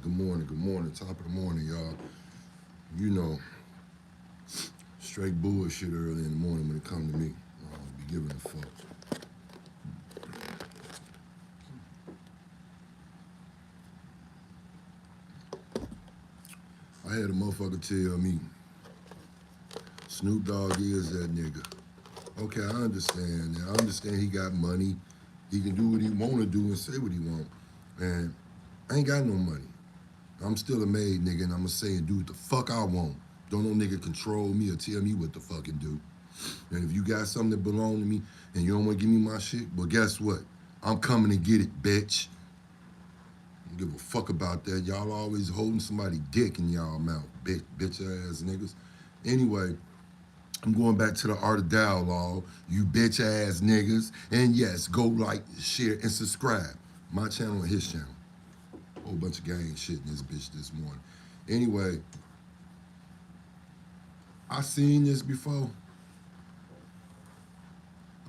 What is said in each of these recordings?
Good morning, top of the morning, y'all. You know, straight bullshit early in the morning when it comes to me. I don't be giving a fuck. I had a motherfucker tell me, Snoop Dogg is that nigga. Okay, I understand that. I understand he got money. He can do what he want to do and say what he want. And I ain't got no money. I'm still a made nigga, and I'ma say and do what the fuck I want. Don't no nigga control me or tell me what to fucking do. And if you got something that belong to me and you don't want to give me my shit, well, guess what? I'm coming to get it, bitch. I don't give a fuck about that. Y'all always holding somebody dick in y'all mouth, bitch ass niggas. Anyway, I'm going back to the art of dialogue, you bitch ass niggas. And yes, go like, share, and subscribe. My channel and his channel. Whole bunch of gang shit in this bitch this morning. Anyway, I seen this before.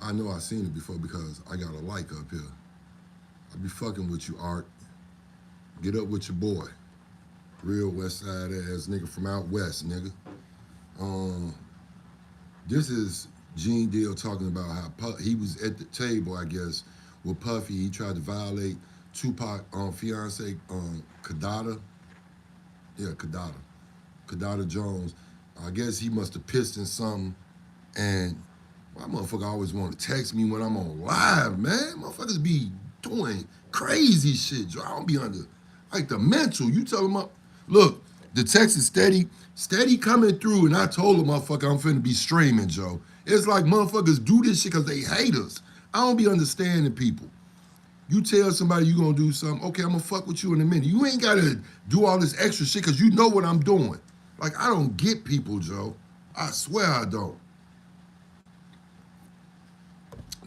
I know I seen it before because I got a like up here. I be fucking with you, Art. Get up with your boy. Real West Side ass nigga from out west, nigga. This is Gene Deal talking about how he was at the table, I guess, with Puffy. He tried to violate Tupac fiance, Kadada. Yeah, Kadada. Kadada Jones. I guess he must have pissed in something. And my motherfucker always want to text me when I'm on live, man. Motherfuckers be doing crazy shit, Joe. I don't be under, like, the mental. You tell them, look, the text is steady coming through, and I told the motherfucker I'm finna be streaming, Joe. It's like motherfuckers do this shit because they hate us. I don't be understanding people. You tell somebody you gonna do something, okay, I'm gonna fuck with you in a minute. You ain't gotta do all this extra shit because you know what I'm doing. Like, I don't get people, Joe. I swear I don't.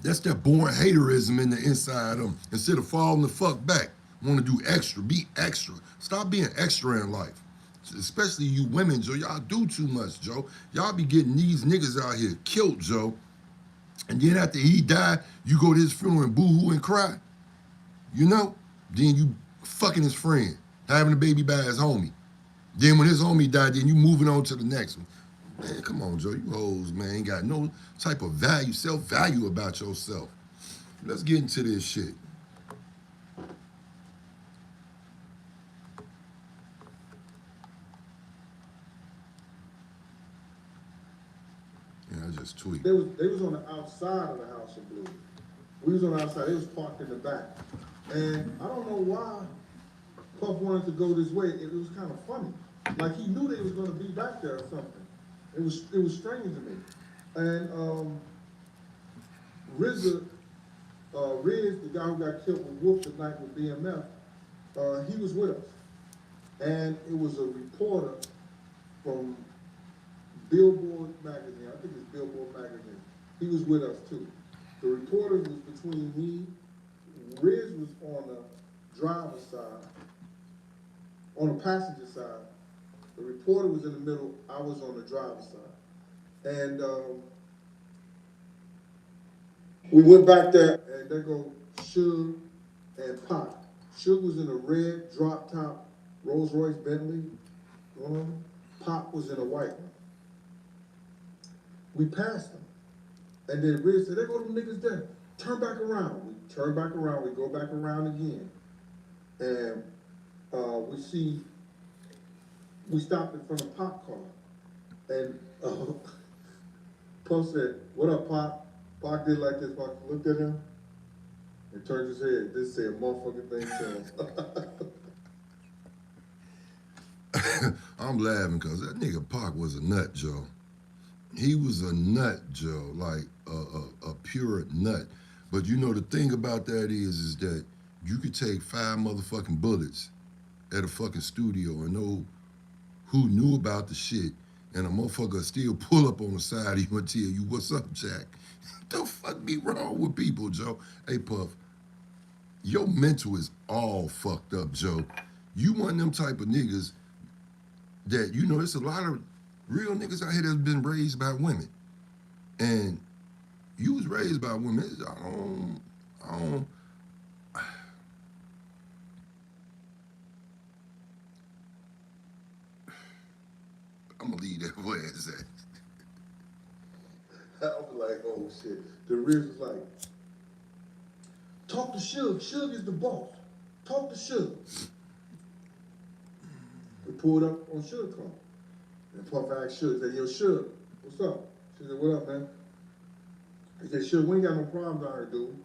That's that born haterism in the inside of them. Instead of falling the fuck back, want to do extra, be extra. Stop being extra in life. Especially you women, Joe. Y'all do too much, Joe. Y'all be getting these niggas out here killed, Joe. And then after he died, you go to his funeral and boo-hoo and cry. You know? Then you fucking his friend, having a baby by his homie. Then when his homie died, then you moving on to the next one. Man, come on, Joe. You hoes, man, ain't got no type of value, self-value about yourself. Let's get into this shit. Yeah, I just tweaked. They was on the outside of the House of Blues. We was on the outside. They was parked in the back. And I don't know why Puff wanted to go this way. It was kind of funny. Like he knew they was going to be back there or something. It was strange to me. And Riz, the guy who got killed with Wolf tonight with BMF, he was with us. And it was a reporter from Billboard magazine. I think it's Billboard magazine. He was with us too. The reporter was between me. Riz was on the driver's side, on the passenger side. The reporter was in the middle. I was on the driver's side. And we went back there, and there go Suge and Pac. Suge was in a red drop top Rolls Royce Bentley. Pac was in a white one. We passed them. And then Riz said, there go them niggas there. Turn back around. We turn back around. We go back around again. And we stopped in front of Pop car. And Puff said, what up, Pop? Pop did like this. Pop looked at him and turned his head. This said motherfucking thing to him. I'm laughing because that nigga Pac was a nut, Joe. He was a nut, Joe, like a pure nut. But you know the thing about that is that you could take 5 motherfucking bullets at a fucking studio and know who knew about the shit, and a motherfucker still pull up on the side of you and tell you, what's up, Jack? The fuck be wrong with people, Joe? Hey, Puff, your mental is all fucked up, Joe. You one of them type of niggas that, you know, it's a lot of real niggas out here that's been raised by women. And you was raised by women. I'm gonna leave that where it's at. I was like, oh shit. The Riz was like, talk to Suge. Suge is the boss. Talk to Suge. We pulled up on Suge car. And Puff asked Suge, said, yo, Suge, what's up? She said, what up, man? He said, Suge, we ain't got no problems out here, dude.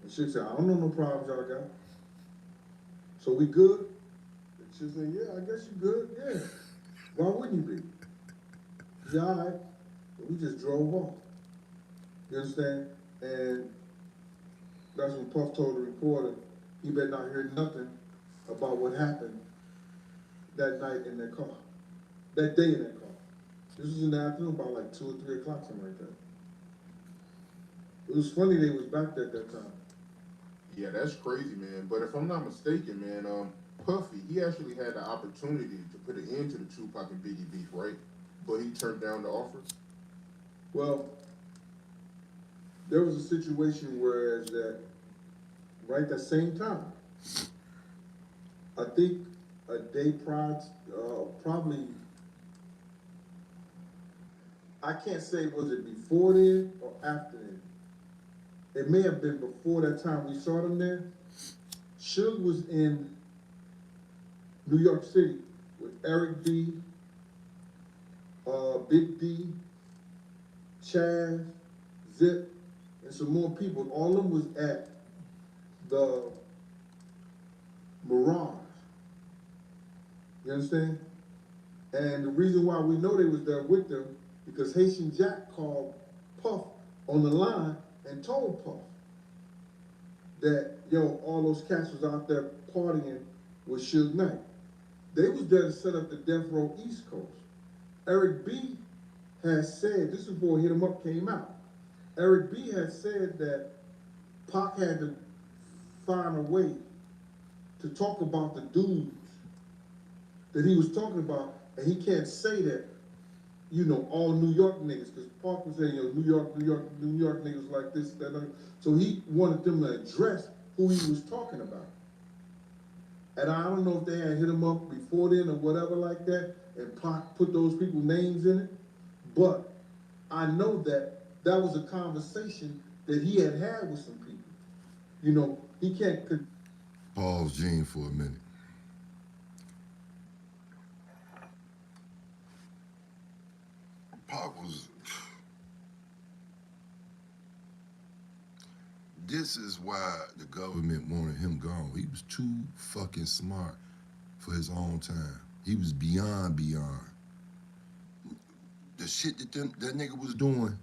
And Suge said, I don't know no problems y'all got. So we good? And she said, yeah, I guess you good, yeah. Why wouldn't you be? He said, all right. But we just drove off. You understand? And that's when Puff told the reporter he better not hear nothing about what happened that night in that car. That day in that car. This was in the afternoon, about like 2 or 3 o'clock, something like that. It was funny they was back there at that time. Yeah, that's crazy, man. But if I'm not mistaken, man, Puffy, he actually had the opportunity to put an end to the Tupac and Biggie beef, right? But he turned down the offer. Well, there was a situation whereas that right that same time, I think a day prior, probably, I can't say was it before then or after then. It may have been before that time we saw them there. Suge was in New York City with Eric B, Big D, Chaz, Zip, and some more people. All of them was at the Mirage. You understand? And the reason why we know they was there with them, because Haitian Jack called Puff on the line and told Puff that, yo, all those cats was out there partying with Suge Knight. They was there to set up the Death Row East Coast. Eric B has said, this is before Hit 'Em Up came out, Eric B has said that Pac had to find a way to talk about the dudes that he was talking about, and he can't say that, you know, all New York niggas, because Pac was saying, you know, New York niggas like this, that, and so he wanted them to address who he was talking about. And I don't know if they had hit him up before then or whatever like that, and Pac put those people's names in it, but I know that that was a conversation that he had with some people. You know, he can't. Pause Gene for a minute. Pac was. This is why the government wanted him gone. He was too fucking smart for his own time. He was beyond. The shit that that nigga was doing,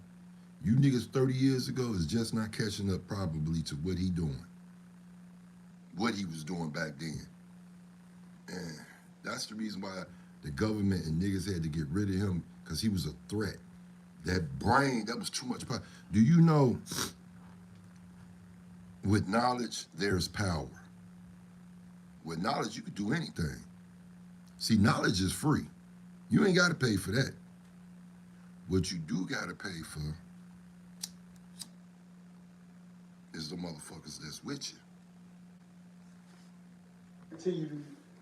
you niggas 30 years ago is just not catching up probably to what he doing. What he was doing back then. And that's the reason why the government and niggas had to get rid of him, because he was a threat. That brain, that was too much power. Do you know, with knowledge, there's power. With knowledge, you could do anything. See, knowledge is free. You ain't got to pay for that. What you do got to pay for is the motherfuckers that's with you. Continue to,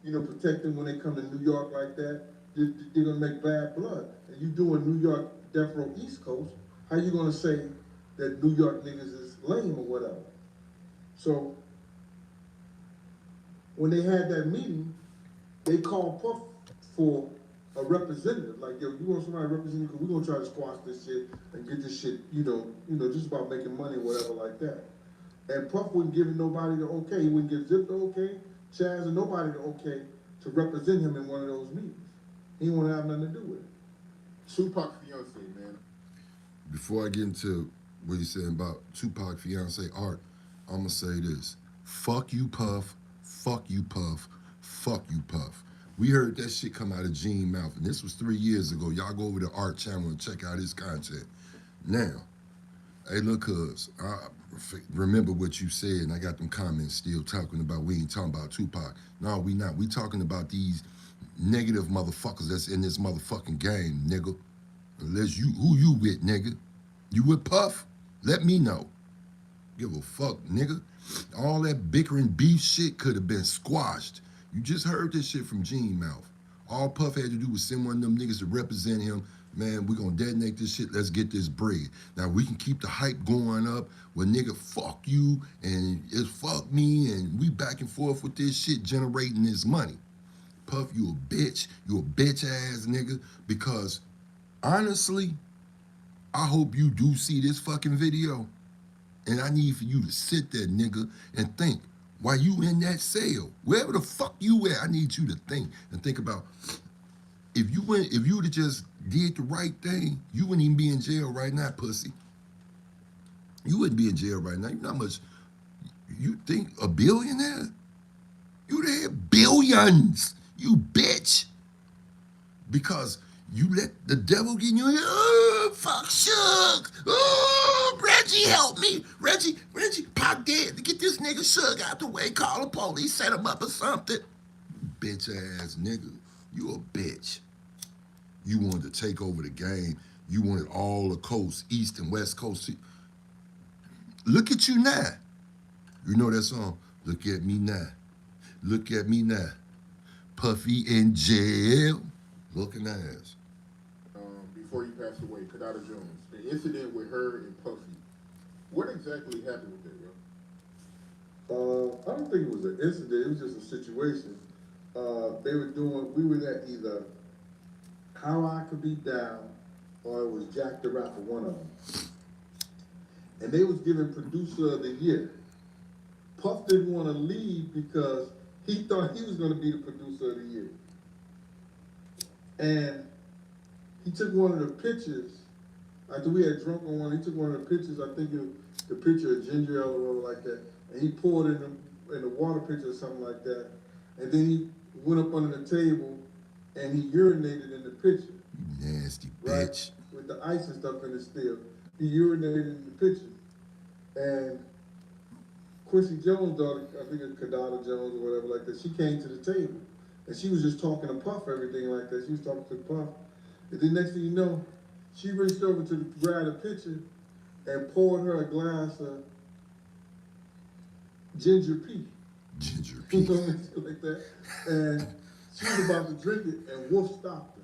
you know, protect them when they come to New York like that. They're gonna make bad blood. And you doing New York Death Row East Coast, how you gonna say that New York niggas is lame or whatever? So when they had that meeting, they called Puff for a representative. Like, yo, you want somebody to represent you? Because we're gonna try to squash this shit and get this shit, you know, just about making money or whatever like that. And Puff wouldn't give nobody the okay. He wouldn't give Zip the okay, Chaz and nobody the okay to represent him in one of those meetings. He didn't want to have nothing to do with it. Tupac fiance, man. Before I get into what he's saying about Tupac fiance Art, I'm gonna say this. Fuck you, Puff. Fuck you, Puff. Fuck you, Puff. We heard that shit come out of Gene mouth, and this was 3 years ago. Y'all go over to Art channel and check out his content. Now, hey, look, cuz, I remember what you said, and I got them comments still talking about we ain't talking about Tupac. No, we not. We talking about these negative motherfuckers that's in this motherfucking game, nigga. Unless you, who you with, nigga? You with Puff? Let me know. Give a fuck, nigga. All that bickering beef shit could have been squashed. You just heard this shit from Gene mouth. All Puff had to do was send one of them niggas to represent him. Man, we gonna detonate this shit. Let's get this bread. Now we can keep the hype going up. Well, nigga, fuck you and it's fuck me, and we back and forth with this shit, generating this money. Puff, you a bitch. You a bitch ass nigga. Because honestly, I hope you do see this fucking video. And I need for you to sit there, nigga, and think while you in that cell, wherever the fuck you at, I need you to think about if you would have just did the right thing, you wouldn't even be in jail right now, pussy. You wouldn't be in jail right now. You know how much you think a billionaire? You there billions, you bitch. Because you let the devil get in your head. Oh, fuck Suge. Oh, Reggie, help me. Reggie, Pac dead. To get this nigga Suge out the way. Call the police, set him up or something. Bitch ass nigga. You a bitch. You wanted to take over the game. You wanted all the coast, East and West Coast. Look at you now. You know that song? Look at me now. Look at me now. Puffy in jail. Looking ass. Before he passed away, Kadada Jones, the incident with her and Puffy. What exactly happened with that, yo? I don't think it was an incident. It was just a situation. We were at either How I Could Be Down or it was Jack the Rapper, one of them. And they was giving Producer of the Year. Puff didn't want to leave because he thought he was going to be the Producer of the Year. And he took one of the pictures, after we had drunk on one, he took one of the pictures, I think it was the picture of ginger ale or whatever like that, and he poured it in the water pitcher or something like that. And then he went up under the table and he urinated in the pitcher. You nasty right? bitch. With the ice and stuff in it still. He urinated in the pitcher. And Quincy Jones' daughter, I think it's Kadada Jones or whatever like that, she came to the table. And she was just talking to Puff, everything like that. She was talking to Puff. And then next thing you know, she reached over to grab the pitcher and poured her a glass of ginger pea. Ginger You pea. know, like that. And she was about to drink it, and Wolf stopped her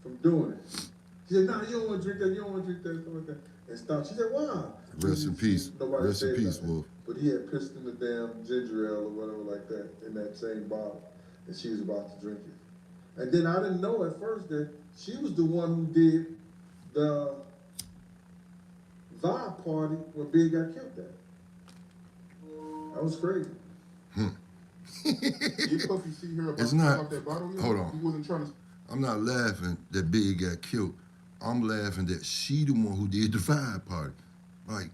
from doing it. She said, "No, you don't want to drink that. You don't want to drink that." Stuff like that. And stopped. She said, "Why?" Rest in peace. Nobody Rest in said peace, nothing. Wolf. But he had pissed in the damn ginger ale or whatever like that in that same bottle, and she was about to drink it. And then I didn't know at first that she was the one who did the vibe party where Big got killed at. That was crazy. Did Puffy see her about It's to not- pop that bottle? Yo? hold on. He wasn't trying to. I'm not laughing that Big got killed. I'm laughing that she the one who did the vibe party. Like,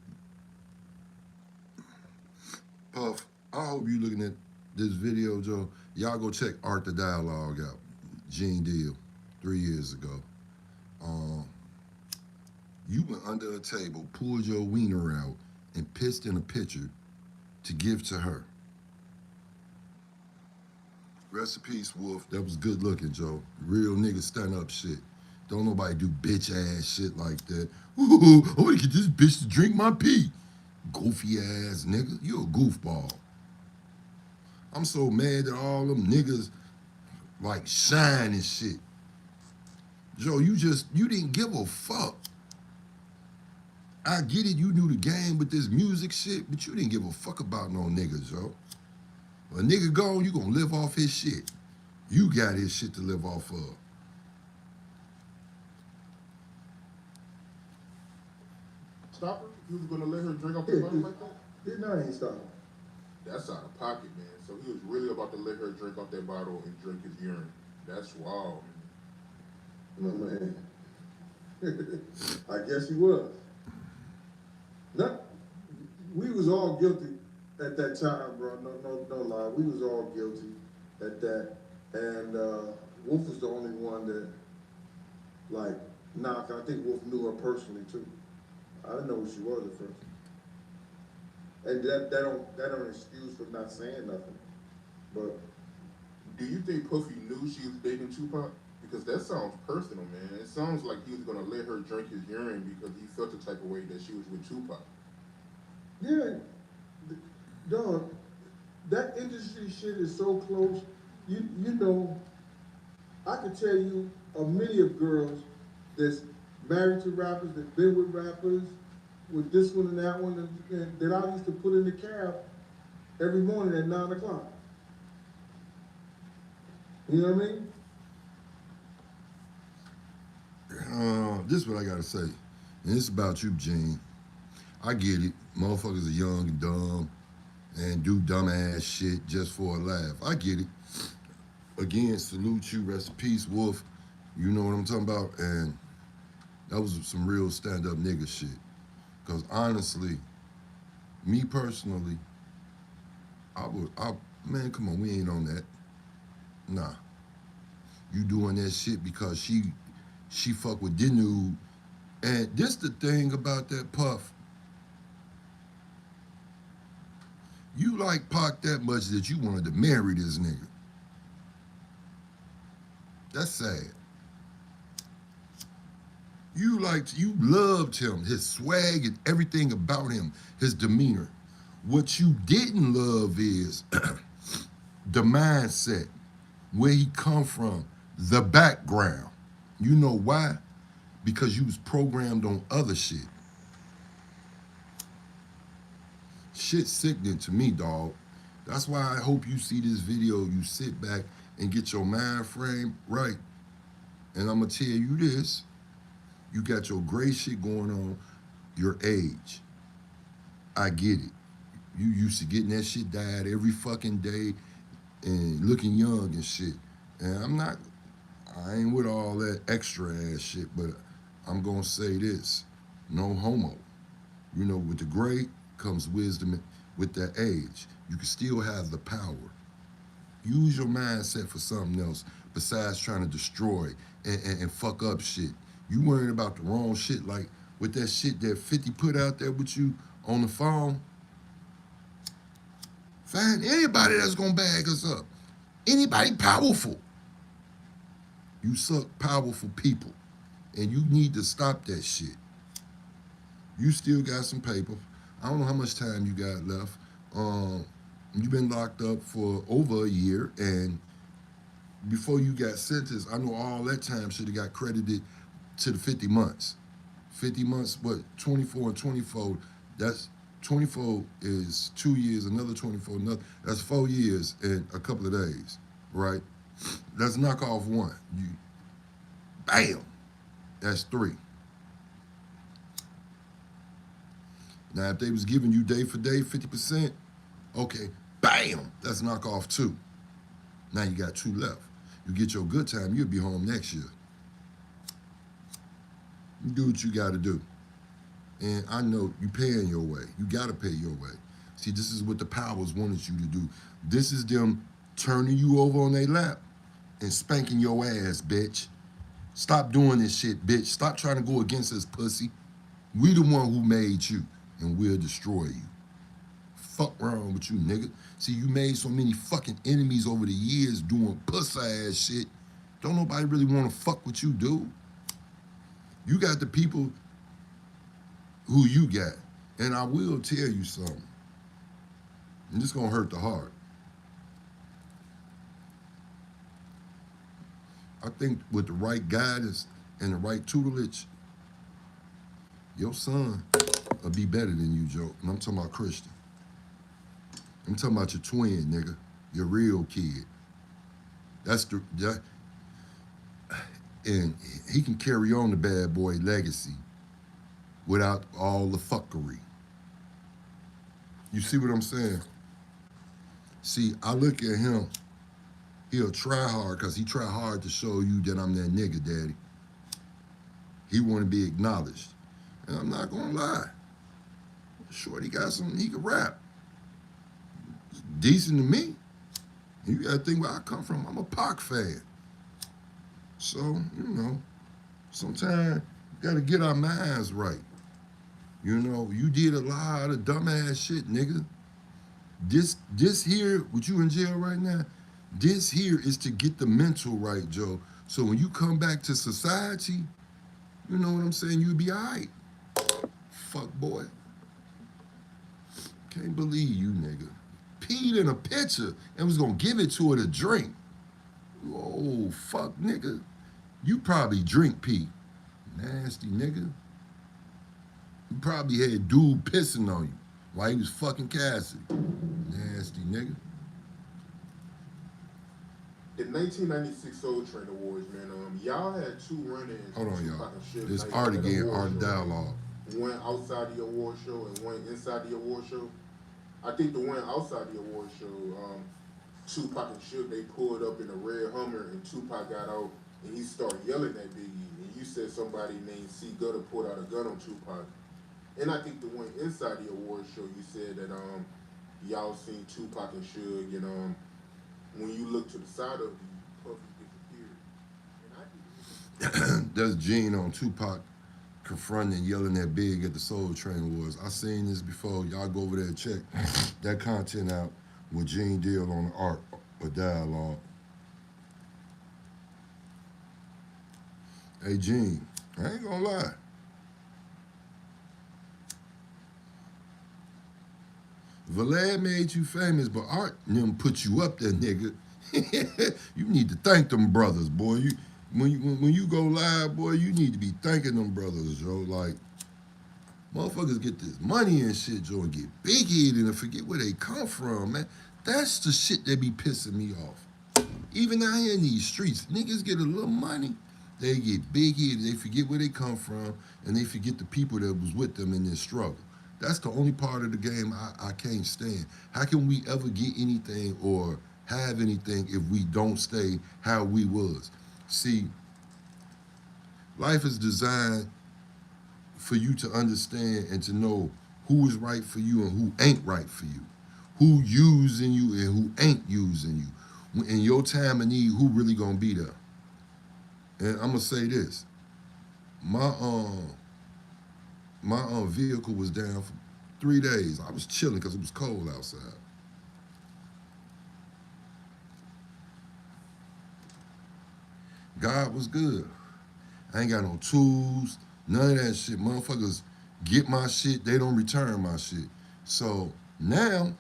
Puff, I hope you looking at this video, Joe. Y'all go check Art the Dialogue out. Gene Deal, 3 years ago. You went under a table, pulled your wiener out, and pissed in a pitcher to give to her. Rest in peace, Wolf. That was good looking, Joe. Real nigga stand up shit. Don't nobody do bitch ass shit like that. Ooh, I wanna get this bitch to drink my pee. Goofy ass nigga. You a goofball. I'm so mad that all them niggas like shine and shit. Joe, you didn't give a fuck. I get it, you knew the game with this music shit, but you didn't give a fuck about no niggas, Joe. When a nigga gone, you gonna live off his shit. You got his shit to live off of. Stop her? You was gonna let her drink off the bottle like that? Yeah, no, he ain't stopping. That's out of pocket, man. So he was really about to let her drink off that bottle and drink his urine. That's wild, man. No, man. I guess he was. No, we was all guilty at that time, bro. No lie. We was all guilty at that. And Wolf was the only one that, like, I think Wolf knew her personally too. I didn't know who she was at first. And that don't excuse for not saying nothing. But Do you think Puffy knew she was dating Tupac? Because that sounds personal, man. It sounds like he was gonna let her drink his urine because he felt the type of way that she was with Tupac. yeah, dog, that industry shit is so close. You know, I can tell you a many of girls that's married to rappers, that been with rappers, with this one and that one, and that I used to put in the cab every morning at 9 o'clock. You know what I mean? This is what I gotta say, and it's about you, Gene. I get it. Motherfuckers are young and dumb and do dumbass shit just for a laugh. I get it. Again, salute you. Rest in peace, Wolf. You know what I'm talking about? And that was some real stand-up nigga shit. Because honestly, me personally, man, come on, we ain't on that. Nah. You doing that shit because she fuck with this dude. And this the thing about that Puff. You like Pac that much that you wanted to marry this nigga. That's sad. You loved him, his swag and everything about him, his demeanor. What you didn't love is the mindset, where he come from, the background. You know why? Because you was programmed on other shit. Shit sickening to me, dog. That's why I hope you see this video, you sit back and get your mind frame right. And I'm gonna tell you this, you got your gray shit going on, your age. I get it. You used to getting that shit dyed every fucking day and looking young and shit. And I ain't with all that extra ass shit, but I'm gonna say this, no homo. You know, with the gray comes wisdom. With that age, you can still have the power. Use your mindset for something else besides trying to destroy and fuck up shit. You worrying about the wrong shit, like with that shit that 50 put out there with you on the phone. Find anybody that's gonna bag us up. Anybody powerful. You suck powerful people. And you need to stop that shit. You still got some paper. I don't know how much time you got left. You've been locked up for over a year, and before you got sentenced, I know all that time should have got credited to the 50 months. 50 months, what, 24 and 24, that's 24 is 2 years, another 24, that's 4 years and a couple of days, right? Let's knock off one. Bam, that's 3. Now, if they was giving you day for day, 50%, okay, bam, let's knock off 2. Now you got 2 left. You get your good time, you'll be home next year. You do what you gotta do. And I know you paying your way. You gotta pay your way. See, this is what the powers wanted you to do. This is them turning you over on their lap and spanking your ass, bitch. Stop doing this shit, bitch. Stop trying to go against us, pussy. We the one who made you, and we'll destroy you. Fuck wrong with you, nigga. See, you made so many fucking enemies over the years doing pussy ass shit. Don't nobody really want to fuck with you, dude. You got the people who you got. And I will tell you something. And this gonna hurt the heart. I think with the right guidance and the right tutelage, your son will be better than you, Joe. And I'm talking about Christian. I'm talking about your twin, nigga. Your real kid. And he can carry on the bad boy legacy without all the fuckery. You see what I'm saying? See, I look at him, he'll try hard because he try hard to show you that I'm that nigga, daddy. He want to be acknowledged. And I'm not going to lie. Shorty got something, he can rap. It's decent to me. You got to think where I come from. I'm a Pac fan. So, you know, sometimes you got to get our minds right. You know, you did a lot of dumbass shit, nigga. This here, with you in jail right now, this here is to get the mental right, Joe. So when you come back to society, you know what I'm saying, you'll be all right. Fuck boy. Can't believe you, nigga. Peed in a pitcher and was gonna give it to her to drink. Oh, fuck, nigga. You probably drink pee. Nasty nigga. You probably had dude pissing on you while he was fucking Cassidy. Nasty nigga. The 1996 Soul Train Awards, man. Y'all had two run-ins. Hold on, Tupac y'all. and Suge This Knight art at the again, award art show, dialogue. right? One outside the award show and one inside the award show. I think the one outside the award show, Tupac and Suge, they pulled up in a red Hummer and Tupac got out and he started yelling at Biggie. And you said somebody named C. Gutter pulled out a gun on Tupac. And I think the one inside the award show, you said that y'all seen Tupac and Suge, and when you look to the side of you, Puffy disappeared. And I think That's Gene on Tupac confronting and yelling at Big at the Soul Train Wars. I seen this before. Y'all go over there and check that content out with Gene Deal on the art or dialogue. Hey Gene, I ain't gonna lie. Vlad made you famous, but Art and them put you up there, nigga. You need to thank them brothers, boy. When you go live, boy, you need to be thanking them brothers, yo. Like, motherfuckers get this money and shit, Joe, and get big-headed and forget where they come from, man. That's the shit that be pissing me off. Even out here in these streets, niggas get a little money, they get big-headed, they forget where they come from, and they forget the people that was with them in this struggle. That's the only part of the game I can't stand. How can we ever get anything or have anything if we don't stay how we was? See, life is designed for you to understand and to know who is right for you and who ain't right for you, who using you and who ain't using you. In your time of need, who really gonna be there? And I'm gonna say this: my vehicle was down for 3 days. I was chilling because it was cold outside. God was good. I ain't got no tools, none of that shit. Motherfuckers get my shit, they don't return my shit. So now,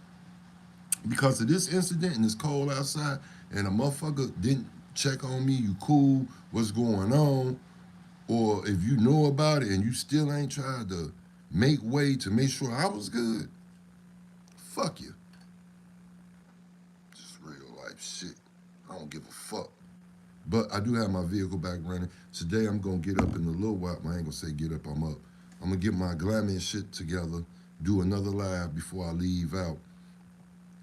because of this incident and it's cold outside, and a motherfucker didn't check on me, you cool, what's going on, or if you know about it and you still ain't tried to make way to make sure I was good, fuck you. Just real life shit. I don't give a fuck. But I do have my vehicle back running. Today I'm gonna get up in a little while. I ain't gonna say get up, I'm up. I'm gonna get my glamming shit together, do another live before I leave out.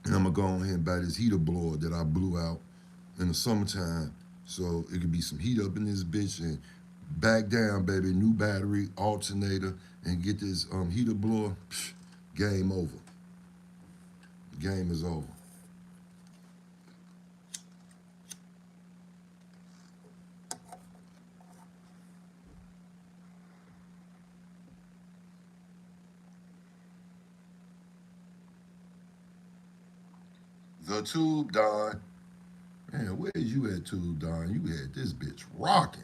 And I'm gonna go on here and buy this heater blower that I blew out in the summertime. So it could be some heat up in this bitch and back down, baby. New battery, alternator, and get this heater blower. Psh, game over. Game is over. The Tube Don. Man, where's you at, Tube Don? You had this bitch rocking.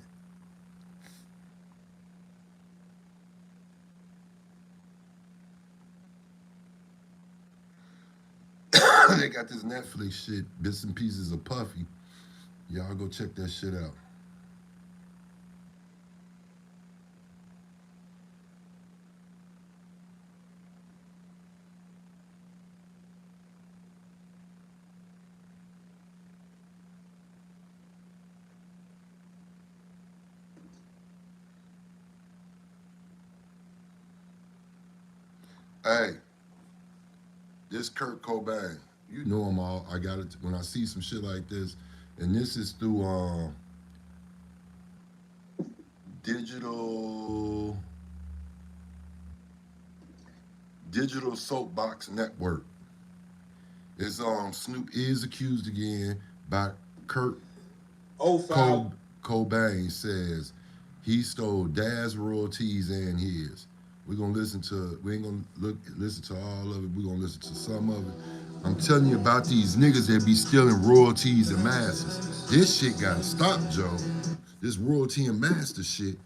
They got this Netflix shit, bits and pieces of Puffy. Y'all go check that shit out. Hey, this Kurt Cobain, you know him all. I got it when I see some shit like this, and this is through digital digital soapbox network. It's Snoop is accused again by Kurt Cobain says he stole Dad's royalties and his. We're gonna listen to we ain't gonna listen to all of it, we're gonna listen to some of it. I'm telling you about these niggas that be stealing royalties and masters. This shit gotta stop, Joe. This royalty and master shit.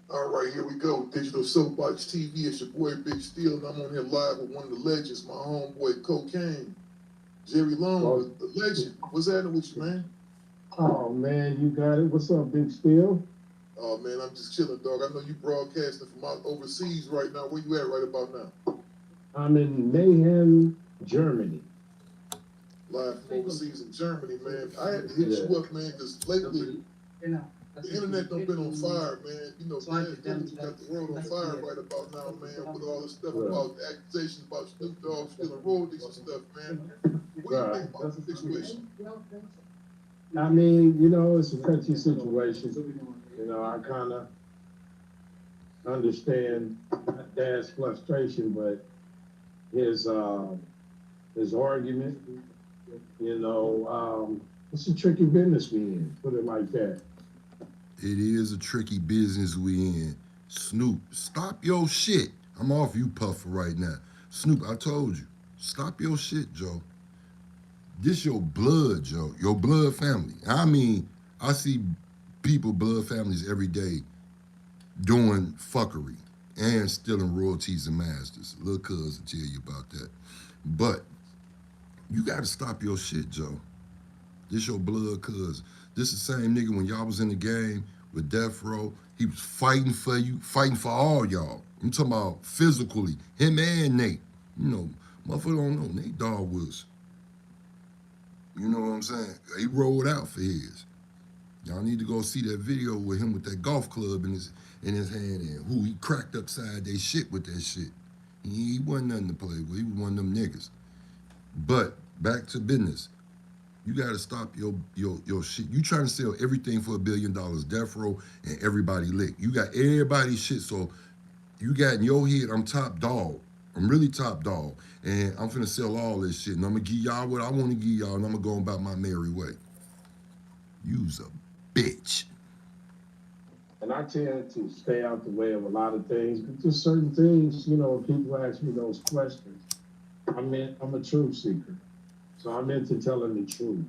All right, here we go. Digital Soapbox TV. It's your boy Big Steel, and I'm on here live with one of the legends, my homeboy Cocaine. Jerry Long, Well, the legend. What's happening with you, man? oh man, you got it. What's up, Big Steel? Oh man, I'm just chilling, dog. I know you broadcasting from out overseas right now. Where you at right about now? I'm in Mayhem, Germany. Live from overseas in Germany, man. I had to hit you up, man, because lately the internet done been on fire, man. You know, Dan Phillips got the world on fire right about now, man, with all this stuff about the accusations about Snoop Dogg stealing royalties and stuff, man. What do you think about the situation? I mean, you know, it's a touchy situation. You know, I kind of understand Dad's frustration, but his argument, you know, it's a tricky business we in, put it like that. It is a tricky business we in. Snoop, stop your shit. I'm off you, Puffer, right now. Snoop, I told you, stop your shit, Joe. This your blood, Joe. Your blood family. I mean, I see people, blood families every day doing fuckery and stealing royalties and masters. Little cuz will tell you about that. But you got to stop your shit, Joe. This your blood cuz. This the same nigga when y'all was in the game with Death Row. He was fighting for you, fighting for all y'all. I'm talking about physically. Him and Nate. You know, motherfucker don't know. Nate Dogg was, you know what I'm saying? He rolled out for his. Y'all need to go see that video with him with that golf club in his hand and who he cracked upside their shit with that shit. He wasn't nothing to play with. He was one of them niggas. But back to business. You gotta stop your shit. You trying to sell everything for $1 billion, Death Row, and everybody lick. You got everybody's shit, so you got in your head, I'm top dog. I'm really top dog. And I'm finna sell all this shit. And I'm gonna give y'all what I wanna give y'all, and I'm gonna go about my merry way. You's a bitch. And I tend to stay out the way of a lot of things, but just certain things, you know, people ask me those questions. I'm a truth seeker. So I'm into telling the truth.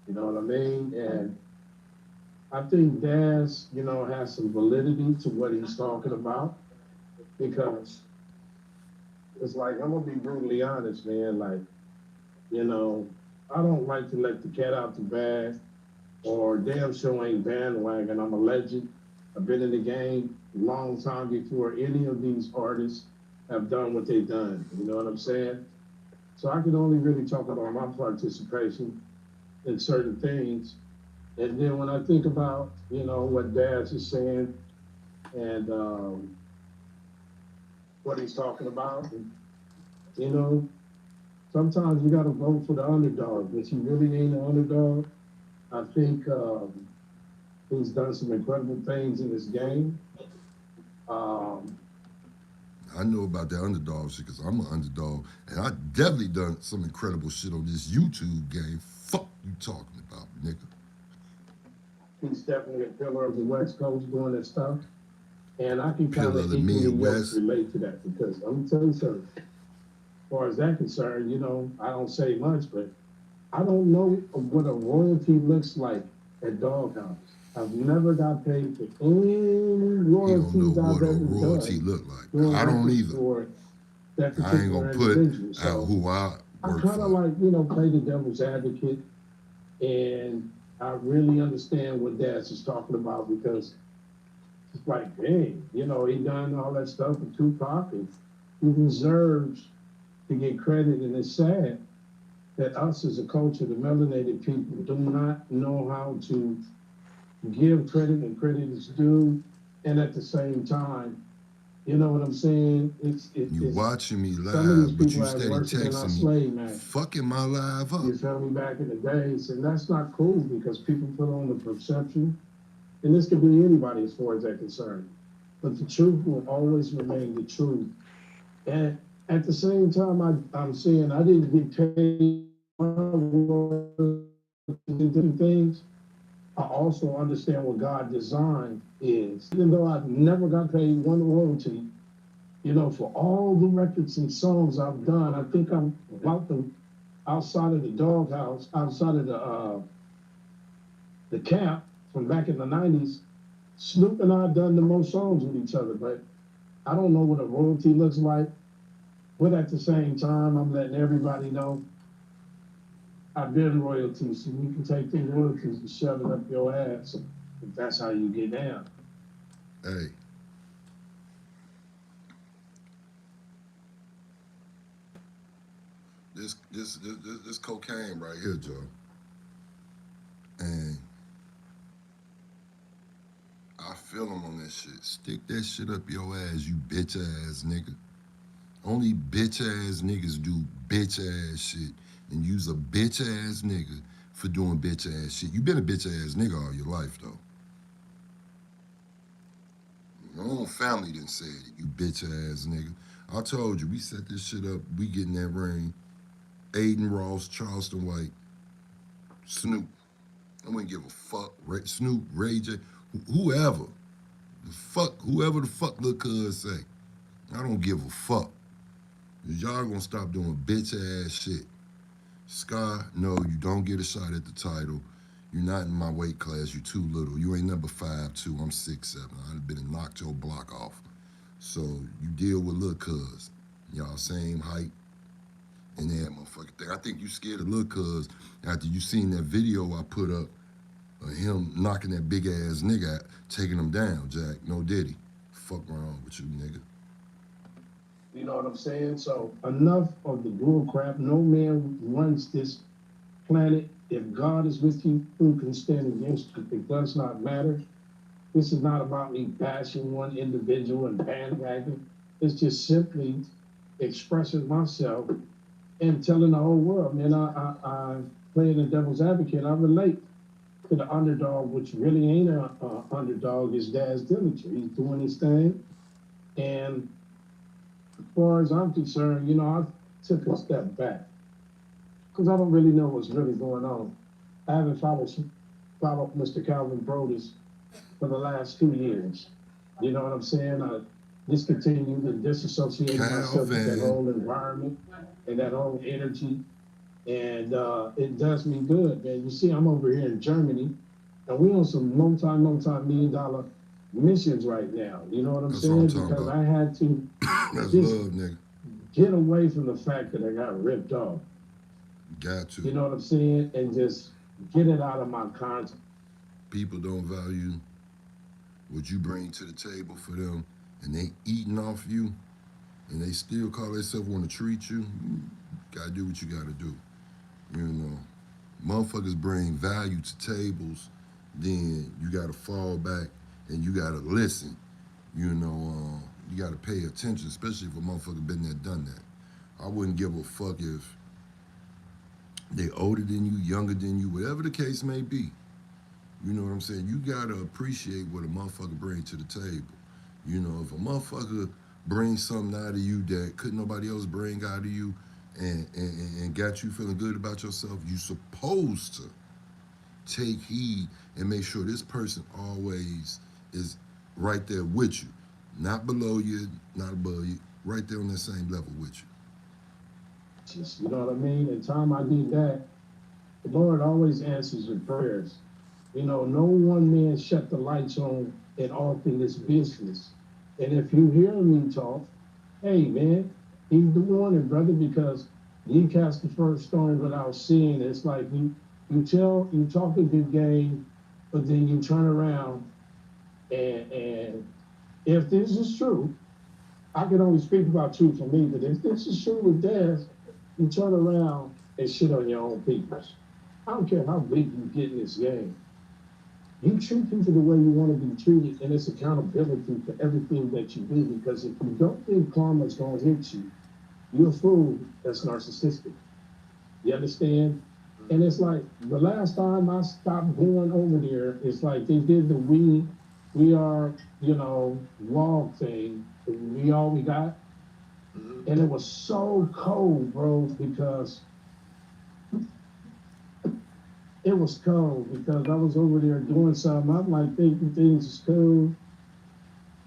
You know what I mean? And I think Daz, you know, has some validity to what he's talking about, because it's like, I'm gonna be brutally honest, man. Like, you know, I don't like to let the cat out the bag, or damn sure ain't bandwagon. I'm a legend. I've been in the game a long time before any of these artists have done what they've done. You know what I'm saying? So I can only really talk about my participation in certain things. And then when I think about, you know, what Daz is saying and what he's talking about, you know, sometimes you got to vote for the underdog, but he really ain't an underdog. I think he's done some incredible things in this game. I know about that underdog shit because I'm an underdog, and I definitely done some incredible shit on this YouTube game. Fuck you talking about, nigga. He's definitely a pillar of the West Coast doing that stuff. And I can kind Pillar of of the equally Midwest. relate to that, because I'm gonna tell you something. As far as that concerned, you know, I don't say much, but I don't know what a royalty looks like at Doghouse. I've never got paid for any You royalties don't know I've what a ever royalty done. look like. doing I don't records either. for that I ain't particular gonna put individual. out So who I I work kind of for. like, you know, play the devil's advocate, and I really understand what Daz is talking about, because it's like, dang, you know, he done all that stuff with Tupac, and he deserves to get credit. And it's sad that us as a culture, the melanated people, do not know how to give credit when credit is due, and at the same time, you know what I'm saying? You watching me some of these live, but people you have steady worse than our texting me, slave, man. fucking my live up. You feel me? Back in the days, and that's not cool, because people put on the perception, and this could be anybody as far as that's concerned. But the truth will always remain the truth. And at the same time, I'm saying I didn't get paid in different things. I also understand what God designed is. Even though I've never got paid one royalty, you know, for all the records and songs I've done, I think I'm about the outside of the Doghouse, outside of the camp from back in the 90s. Snoop and I have done the most songs with each other, but I don't know what a royalty looks like. But at the same time, I'm letting everybody know I've been royalty, so you can take the royalties and shove it up your ass if that's how you get down. Hey, this cocaine right here, Joe. And I feel him on that shit. Stick that shit up your ass, you bitch ass nigga. Only bitch ass niggas do bitch ass shit and use a bitch ass nigga for doing bitch ass shit. You been a bitch ass nigga all your life though. Your own family didn't say it, you bitch ass nigga. I told you, we set this shit up, we get in that ring. Aiden Ross, Charleston White, Snoop. I wouldn't give a fuck. Snoop, Ray J, whoever. Whoever the fuck Lil Cuz say. I don't give a fuck. Y'all gonna stop doing bitch ass shit. Sky, no, you don't get a shot at the title. You're not in my weight class. You're too little. You ain't number 5'2". I'm 6'7". I'd have been and knocked your block off. So you deal with Lil Cuz. Y'all same height and that motherfucking thing. I think you scared of Lil Cuz after you seen that video I put up of him knocking that big ass nigga out, taking him down, Jack. No Diddy. Fuck wrong with you, nigga. You know what I'm saying? So enough of the bull crap. No man runs this planet. If God is with you, who can stand against you? It does not matter. This is not about me bashing one individual and bandwagging. It's just simply expressing myself and telling the whole world, man, I playing the devil's advocate. I relate to the underdog, which really ain't a underdog, is Daz Dillinger. He's doing his thing. And as far as I'm concerned, you know, I took a step back because I don't really know what's really going on. I haven't followed Mr. Calvin Brodus for the last 2 years. You know what I'm saying? I discontinued and disassociated myself with that whole environment and that whole energy. And it does me good, man. You see, I'm over here in Germany, and we on some multi-million-dollar missions right now. You know what I'm saying? Because I had to That's love, nigga. Get away from the fact that I got ripped off. Got to. You know what I'm saying? And just get it out of my conscience. People don't value what you bring to the table for them, and they eating off you, and they still call themselves want to treat you. You gotta do what you gotta do. You know, motherfuckers bring value to tables, then you gotta fall back and you gotta listen. You know, you gotta pay attention, especially if a motherfucker been there, done that. I wouldn't give a fuck if they older than you, younger than you, whatever the case may be. You know what I'm saying? You gotta appreciate what a motherfucker brings to the table. You know, if a motherfucker brings something out of you that couldn't nobody else bring out of you, and got you feeling good about yourself, you supposed to take heed and make sure this person always is right there with you. Not below you, not above you, right there on that same level with you. Just, you know what I mean? The time I did that, the Lord always answers your prayers. You know, no one man shut the lights on in all in this business. And if you hear me talk, hey man, he's doing it, brother, because you cast the first stone without seeing. It's like you talk a good game, but then you turn around and if this is true, I can only speak about truth for me, but if this is true with Daz, you turn around and shit on your own people. I don't care how big you get in this game. You treat people the way you want to be treated, and it's accountability for everything that you do, because if you don't think karma's going to hit you, you're a fool that's narcissistic. You understand? And it's like the last time I stopped going over there, it's like they did the we are, you know, wall thing. We all we got. And it was so cold, bro, because it was cold because I was over there doing something. I'm like thinking things is cool.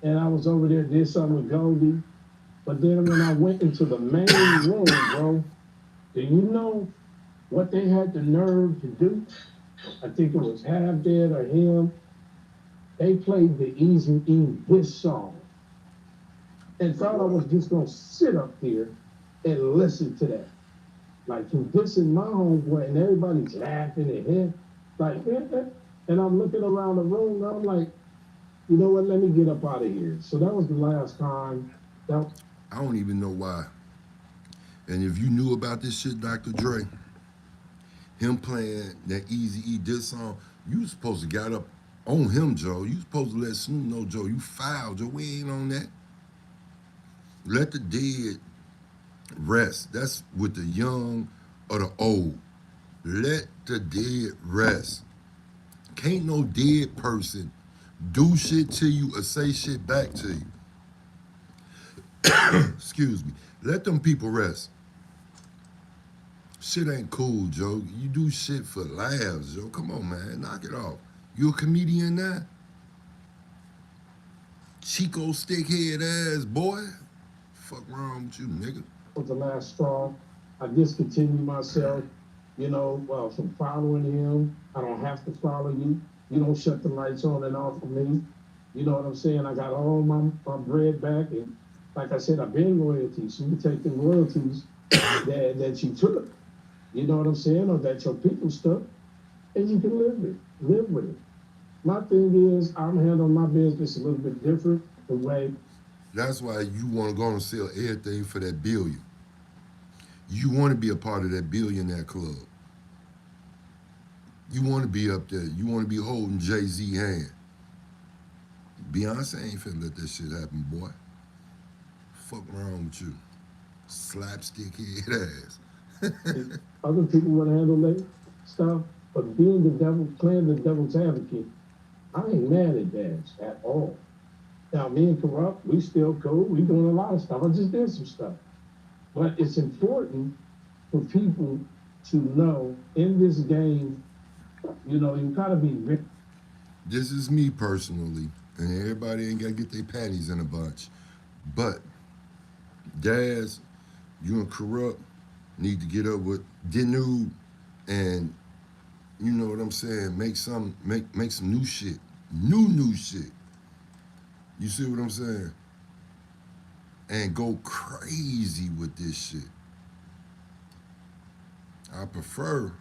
And I was over there, did something with Goldie. But then when I went into the main room, bro, do you know what they had the nerve to do? I think it was Half Dead or him. They played the Easy E this song and thought I was just gonna sit up there and listen to that. Like, you dissing my homeboy, and everybody's laughing and him. Like, and I'm looking around the room, and I'm like, you know what? Let me get up out of here. So that was the last time. That I don't even know why. And if you knew about this shit, Dr. Dre, him playing that Easy E diss song, you was supposed to got up on him, Joe. You supposed to let Snoop know, Joe, you foul, Joe. We ain't on that. Let the dead rest. That's with the young or the old. Let the dead rest. Can't no dead person do shit to you or say shit back to you. Excuse me. Let them people rest. Shit ain't cool, Joe. You do shit for laughs, Joe. Come on, man. Knock it off. You a comedian now? Chico stickhead ass boy. Fuck wrong with you, nigga? was the last straw. I discontinued myself, from following him. I don't have to follow you. You don't shut the lights on and off for me. You know what I'm saying? I got all my bread back. And like I said, I've been royalties. So you take the royalties that you took, you know what I'm saying, or that your people took, and you can live with it. My thing is, I'm handling my business a little bit different the way. That's why you want to go and sell everything for that billion. You want to be a part of that billionaire club. You want to be up there. You want to be holding Jay-Z hand. Beyonce ain't finna let that shit happen, boy. Fuck wrong with you? Slapstick head ass. Other people want to handle that stuff, but being the devil, playing the devil's advocate, I ain't mad at Dash at all. Now, me and Corrupt, we still cool. We doing a lot of stuff. I just did some stuff. But it's important for people to know in this game, you gotta be rich. This is me personally, and everybody ain't gotta get their panties in a bunch. But Daz, you and Corrupt need to get up with Dinu and you know what I'm saying, make some new shit. New shit. You see what I'm saying? And go crazy with this shit. I prefer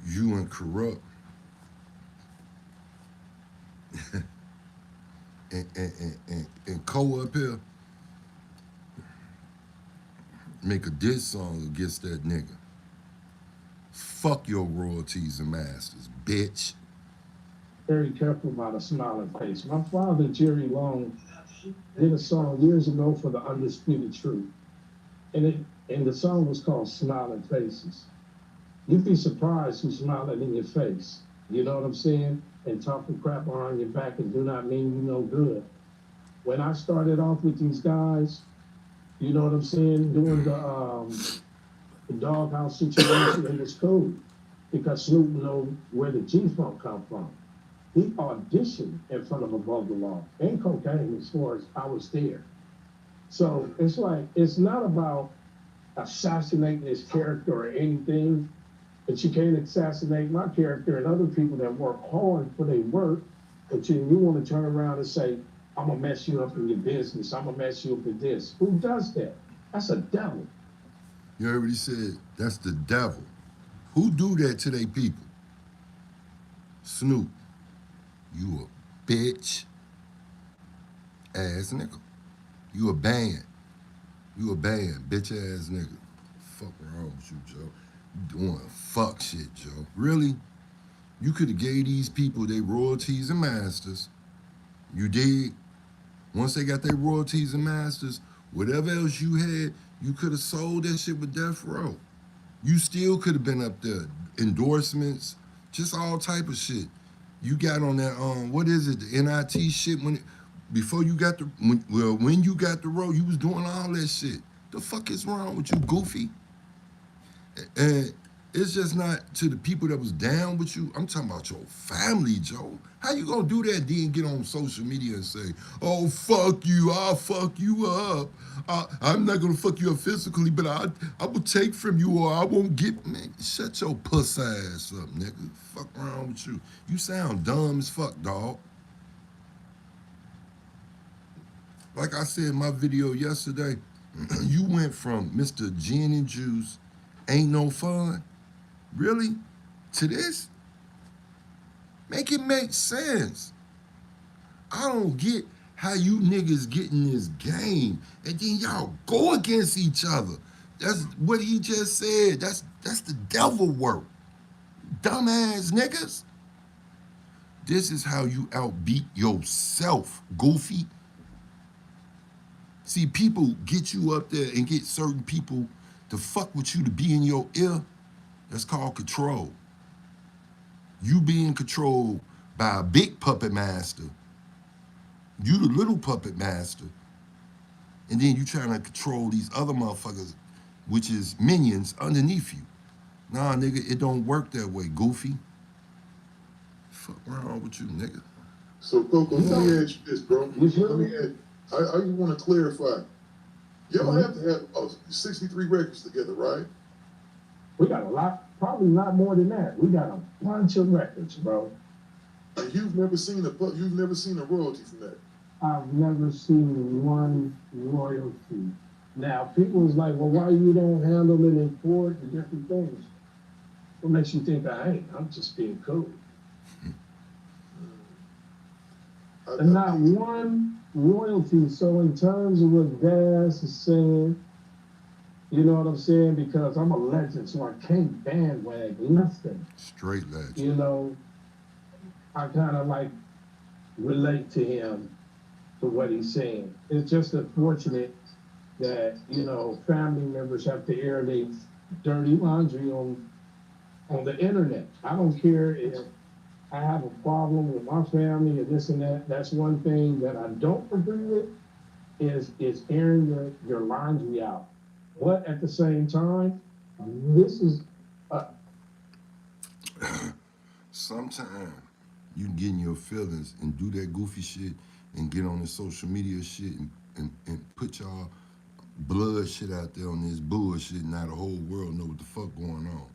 you and Corrupt and Cole up here make a diss song against that nigga. Fuck your royalties and masters, bitch. Very careful about a smiling face. My father, Jerry Long, did a song years ago for the Undisputed Truth. And the song was called Smiling Faces. You'd be surprised who's smiling in your face. You know what I'm saying? And talking crap behind your back and do not mean you no good. When I started off with these guys, you know what I'm saying, doing the doghouse situation, it was cool. Because Snoop knew where the G-Funk come from. He auditioned in front of Above the Law and Cocaine as far as I was there. So it's like, it's not about assassinating his character or anything, but you can't assassinate my character and other people that work hard for their work, but you want to turn around and say, I'm gonna mess you up in your business, I'm gonna mess you up in this. Who does that? That's a devil. You already said that's the devil. Who do that to their people? Snoop. You a bitch ass nigga. You a band. You a band, bitch ass nigga. Fuck wrong with you, Joe? You doing fuck shit, Joe. Really? You could have gave these people their royalties and masters. You did. Once they got their royalties and masters, whatever else you had, you could have sold that shit with Death Row. You still could have been up there. Endorsements, just all type of shit. You got on that, what is it, the NIT shit before you got when you got the row, you was doing all that shit. The fuck is wrong with you, goofy? And it's just not to the people that was down with you. I'm talking about your family, Joe. How you gonna do that, then get on social media and say, oh, fuck you, I'll fuck you up. I'm not gonna fuck you up physically, but I will take from you or I won't get, man, shut your puss ass up, nigga. Fuck wrong with you. You sound dumb as fuck, dog. Like I said in my video yesterday, you went from Mr. Gin and Juice ain't no fun? Really? To this? Make it make sense. I don't get how you niggas get in this game and then y'all go against each other. That's what he just said. That's the devil work. Dumbass niggas. This is how you outbeat yourself, goofy. See, people get you up there and get certain people to fuck with you to be in your ear. That's called control. You being controlled by a big puppet master. You the little puppet master. And then you trying to control these other motherfuckers, which is minions underneath you. Nah, nigga, it don't work that way, goofy. Fuck wrong with you, nigga? So, Coco, let me ask you this, bro. Let me ask. I just want to clarify. Y'all have to have 63 records together, right? We got a lot, probably not more than that. We got a bunch of records, bro. And you've never seen a royalty from that. I've never seen one royalty. Now, people was like, well, why you don't handle it in court and different things? What makes you think I ain't? I'm just being cool. And not one royalty. So in terms of what Gas is saying, you know what I'm saying? Because I'm a legend, so I can't bandwag nothing. Straight legend. You know, I kind of like relate to him, to what he's saying. It's just unfortunate that, you know, family members have to air their dirty laundry on the internet. I don't care if I have a problem with my family or this and that. That's one thing that I don't agree with is airing your laundry out. But at the same time, this is Sometimes you get in your feelings and do that goofy shit and get on the social media shit and put y'all blood shit out there on this bullshit and now the whole world know what the fuck going on.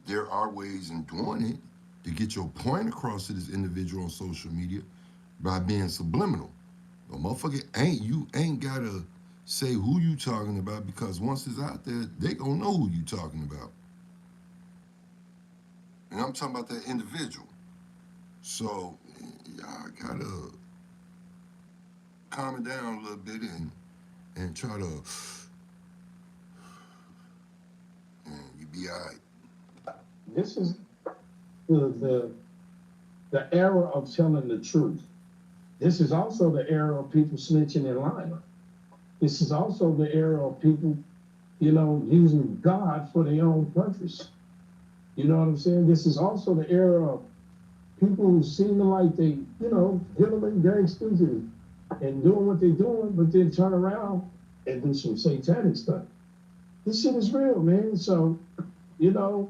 There are ways in doing it to get your point across to this individual on social media by being subliminal. But motherfucker, you ain't gotta say who you talking about because once it's out there, they gonna know who you talking about. And I'm talking about that individual. So y'all gotta calm it down a little bit and try to you be all right. this is the era of telling the truth. This is also the era of people snitching and lying. This is also the era of people, you know, using God for their own purpose. You know what I'm saying? This is also the era of people who seem like they, you know, gentlemen, gangsters and doing what they're doing, but then turn around and do some satanic stuff. This shit is real, man. So, you know,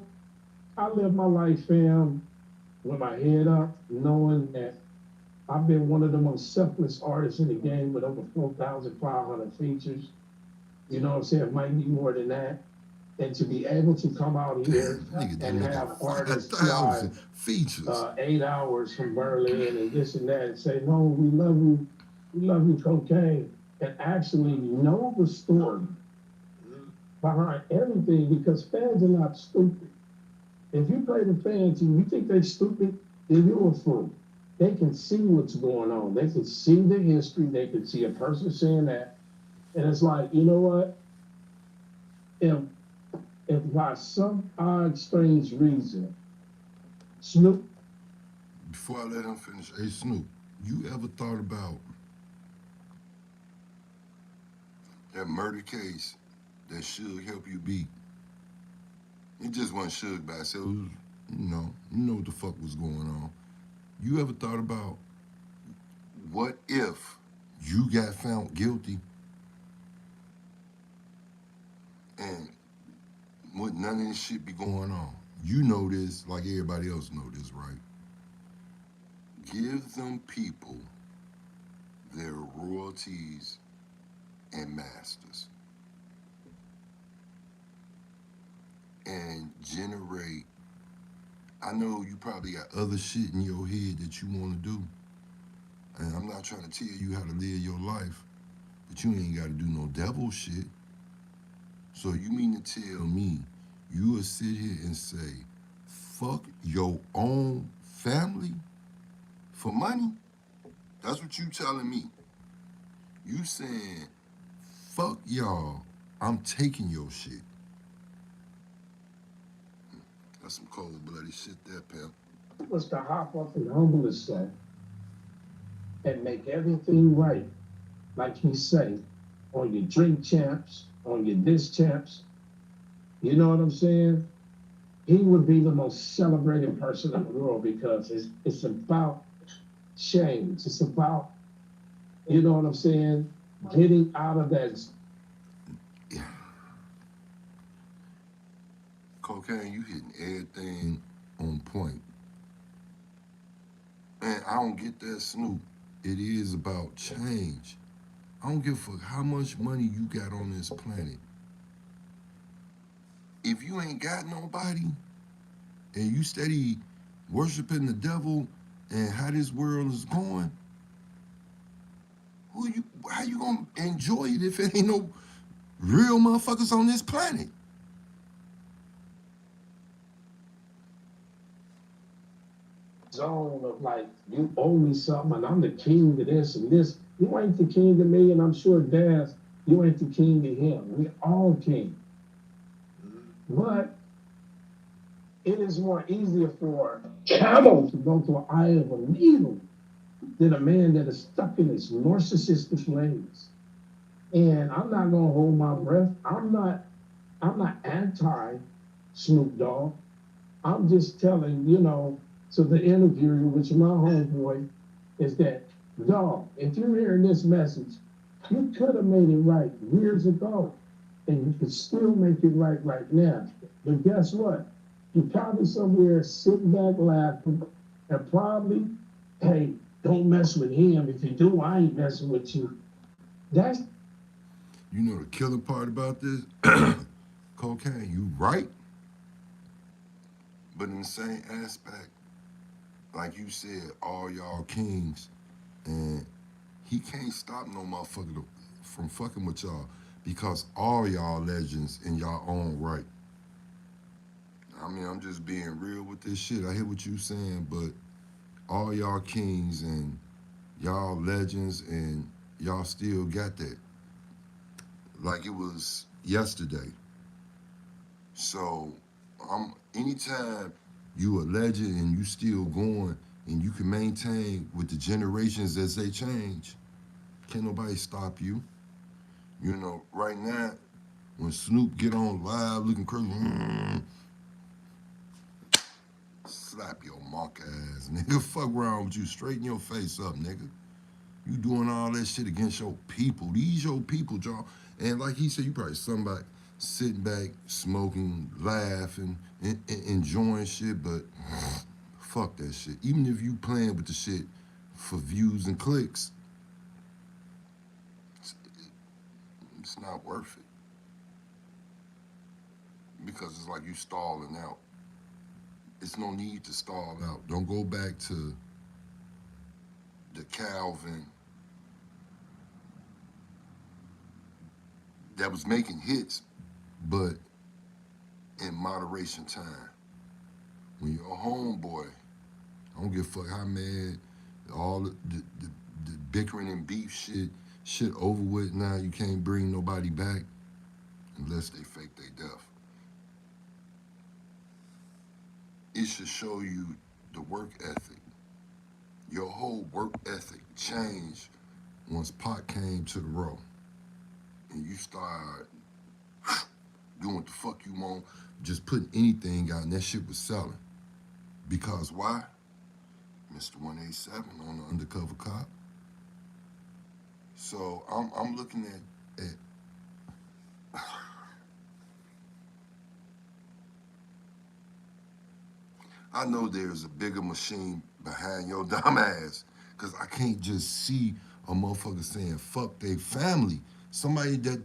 I live my life, fam, with my head up, knowing that I've been one of the most selfless artists in the game with over 4,500 features. You know what I'm saying? It might be more than that. And to be able to come out here and have artists fly features 8 hours from Berlin and this and that and say, no, we love you, cocaine, and actually know the story behind everything, because fans are not stupid. If you play the fans and you think they're stupid, then you're a fool. They can see what's going on. They can see the history. They can see a person saying that. And it's like, you know what? If by some odd, strange reason, Snoop. Before I let him finish, hey Snoop, you ever thought about that murder case that Suge helped you beat? It just wasn't Suge by itself. You know what the fuck was going on. You ever thought about what if you got found guilty and would none of this shit be going on? You know this like everybody else know this, right? Give them people their royalties and masters and generate. I know you probably got other shit in your head that you want to do, and I'm not trying to tell you how to live your life, but you ain't got to do no devil shit. So you mean to tell me you will sit here and say, fuck your own family for money? That's what you telling me. You saying, fuck y'all, I'm taking your shit. That's some cold-blooded shit there, pimp. Was to hop up and humble himself and make everything right, like he say, on your drink champs, on your diss champs. You know what I'm saying? He would be the most celebrated person in the world because it's about change. It's about, you know what I'm saying, getting out of that. Cocaine, you hitting everything on point. And I don't get that, Snoop. It is about change. I don't give a fuck how much money you got on this planet. If you ain't got nobody and you steady worshiping the devil and how this world is going, how you gonna enjoy it if it ain't no real motherfuckers on this planet? Zone of like, you owe me something and I'm the king of this and this. You ain't the king of me, and I'm sure Daz, you ain't the king of him. We all king. But it is more easier for a camel to go through an eye of a needle than a man that is stuck in his narcissistic ways. And I'm not gonna hold my breath. I'm not anti Snoop Dogg. I'm just telling, you know, so the interviewer, which my homeboy, is that, dog, if you're hearing this message, you could have made it right years ago, and you could still make it right now. But guess what? You're probably somewhere sitting back laughing, and probably, hey, don't mess with him. If you do, I ain't messing with you. That's, you know the killer part about this? Cocaine, you right. But in the same aspect, like you said, all y'all kings, and he can't stop no motherfucker from fucking with y'all because all y'all legends in y'all own right. I mean, I'm just being real with this shit. I hear what you saying, but all y'all kings and y'all legends and y'all still got that. Like it was yesterday. So anytime you a legend and you still going and you can maintain with the generations as they change, can't nobody stop you. You know, right now, when Snoop get on live looking crazy, slap your monk ass, nigga. Fuck around with you, straighten your face up, nigga. You doing all that shit against your people. These your people, y'all. And like he said, you probably somebody sitting back, smoking, laughing, and enjoying shit, but fuck that shit. Even if you playing with the shit for views and clicks, it's not worth it. Because it's like you stalling out. It's no need to stall out. Don't go back to the Calvin that was making hits, but in moderation time. When you're a homeboy, I don't give a fuck how mad, all the bickering and beef shit over with now. You can't bring nobody back unless they fake their death. It should show you the work ethic. Your whole work ethic changed once Pac came to the row. And you start doing what the fuck you want, just putting anything out, and that shit was selling. Because why? Mr. 187 on the Undercover Cop. So I'm looking at I know there's a bigger machine behind your dumb ass, because I can't just see a motherfucker saying fuck they family. Somebody that'll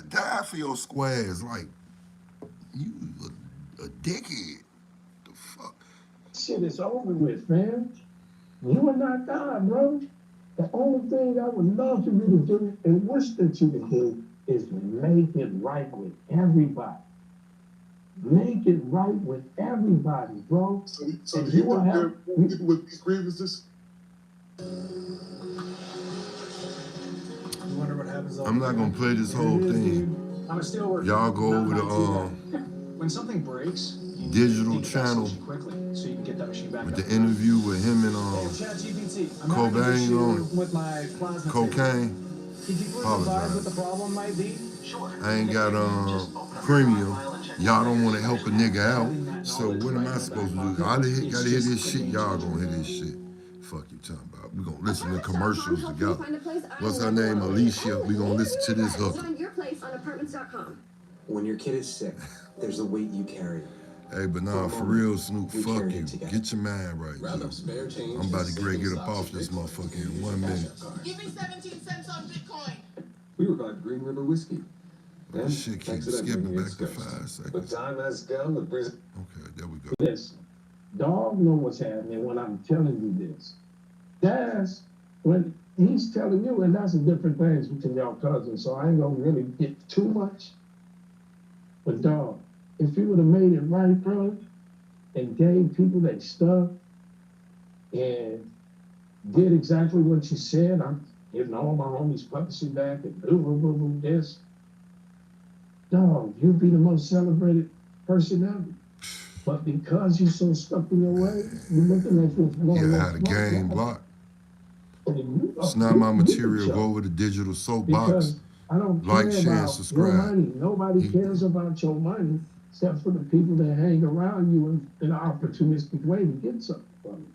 die for your squares, like you a dickhead. The fuck? shit is over with, man. You are not God, bro. The only thing I would love for you to do and wish that you would do is make it right with everybody. Make it right with everybody, bro. So And do you you will think there have, are more people with these grievances? You wonder what happens. I'm not gonna play this whole thing. I'm a steel worker. Y'all go not over an IT guy. the When something breaks, you digital need to channel solution quickly, so you can get that machine back with up the and running. interview with him and Hey, ChatGPT, I'm Cobain having an issue on it. with my plasma tape. Cocaine. Could you please advise what the problem might be? Sure. I ain't got premium. Y'all don't want to help a nigga out. So what am I supposed to do? I gotta hear this shit. Y'all gonna hear this shit. Fuck you talking about. We gonna listen to commercials together. What's her name? Alicia. We gonna listen to this hooker. Find your place on apartments.com. When your kid is sick, there's a weight you carry. Hey, but nah, for real, Snoop, fuck you. Get your mind right. I'm about to get up off this motherfucker in 1 minute. Give me 17 cents on Bitcoin. We revive Green River whiskey. But this shit keeps skipping back to 5 seconds. But time has come to bring. Okay, there we go. listen, dog know what's happening when I'm telling you this. That's when he's telling you, and that's a different things between y'all cousins, so I ain't gonna really get too much. But dog, if you would have made it right, bro, and gave people their stuff and did exactly what you said, I'm giving all my homies publicity back and boo this. Dog, you'd be the most celebrated person ever. But because you're so stuck in your ways, you're looking at this one. Yeah, how the game blocked. It's not my material. Go over to digital soapbox. Because I don't Like, care share, and about subscribe. your money. Nobody cares about your money except for the people that hang around you in an opportunistic way to get something from you.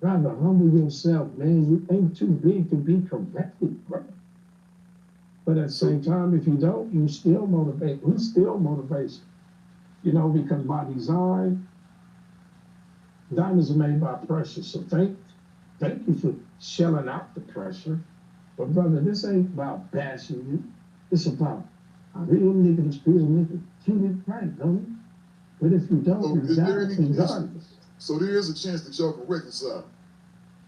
Rather humble yourself, man. You ain't too big to be corrected, bro. But at the same time, if you don't, you still motivate. We still motivation. You know, because by design, diamonds are made by pressure. So thank you for shelling out the pressure. But brother, this ain't about bashing you. It's about a real niggas, real niggas. Treat it right, don't it? But if you don't, So you is there die any regardless. So there is a chance that y'all can reconcile.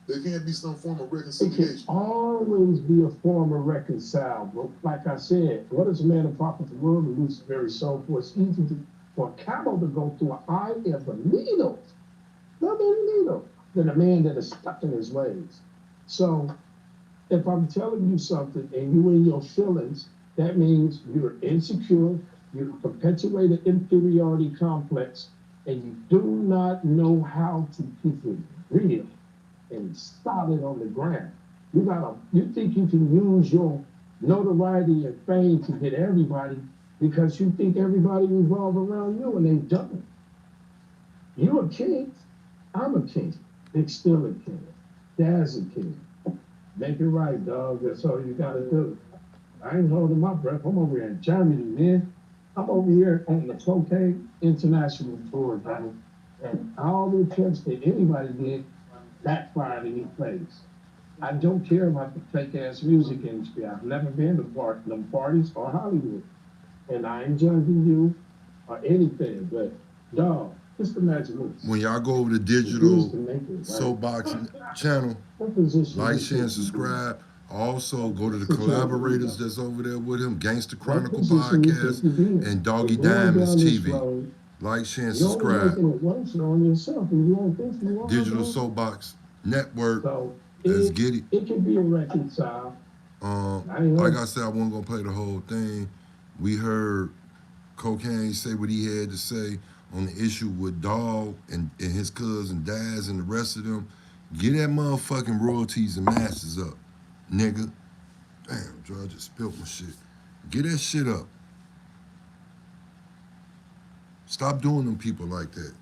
There can't be some form of It can reconciliation. always be a form of reconcile. But like I said, what is a man of profit the world and lose his very soul? For it's easy for a camel to go through an eye of a needle, than a man that is stuck in his ways. So if I'm telling you something and you in your feelings, that means you're insecure, you perpetuate an inferiority complex, and you do not know how to keep it real and solid on the ground. You think you can use your notoriety and fame to get everybody because you think everybody revolve around you, and they don't. You a king, I'm a king. Big still a king. Dad's a king. Make it right, dog. That's all you gotta do. I ain't holding my breath. I'm over here in Germany, man. I'm over here on the Cocaine International Tour, buddy. And all the attempts that anybody did backfired in each place. I don't care about the fake ass music industry. I've never been to them parties or Hollywood. And I ain't judging you or anything, but dog, just imagine this. When y'all go over the digital soapbox channel, like, share, and subscribe. Also, go to the collaborators that's over there with him, Gangster Chronicle Podcast and Doggy Diamonds TV. Like, share, and subscribe. Digital Soapbox Network. Let's get it. It can be a reconcile. Like I said, I wasn't gonna play the whole thing. We heard Cocaine say what he had to say on the issue with Dog and his cousin Daz and the rest of them. Get that motherfucking royalties and masters up, nigga. Damn, Joe, I just spilled my shit. Get that shit up. Stop doing them people like that.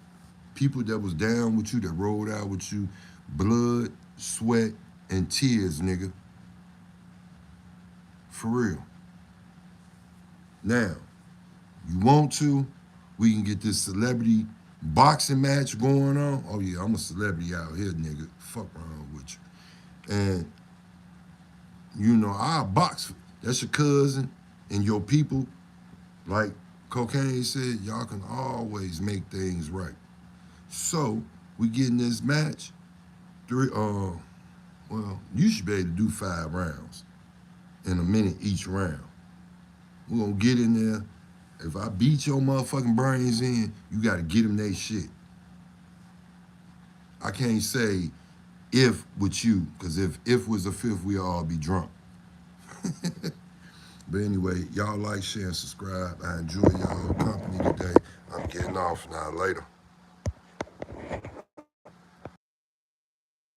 People that was down with you, that rolled out with you, blood, sweat, and tears, nigga. For real. Now, you want to, we can get this celebrity boxing match going on. Oh yeah, I'm a celebrity out here, nigga. Fuck around with you. And, you know, I'll box. That's your cousin and your people. Like Cocaine said, y'all can always make things right. So, we get in this match. Well, you should be able to do 5 rounds in a minute each round. We're gonna get in there. If I beat your motherfucking brains in, you gotta get them they shit. I can't say if with you, because if was a fifth, we all be drunk. But anyway, y'all like, share, and subscribe. I enjoy y'all company today. I'm getting off now. Later.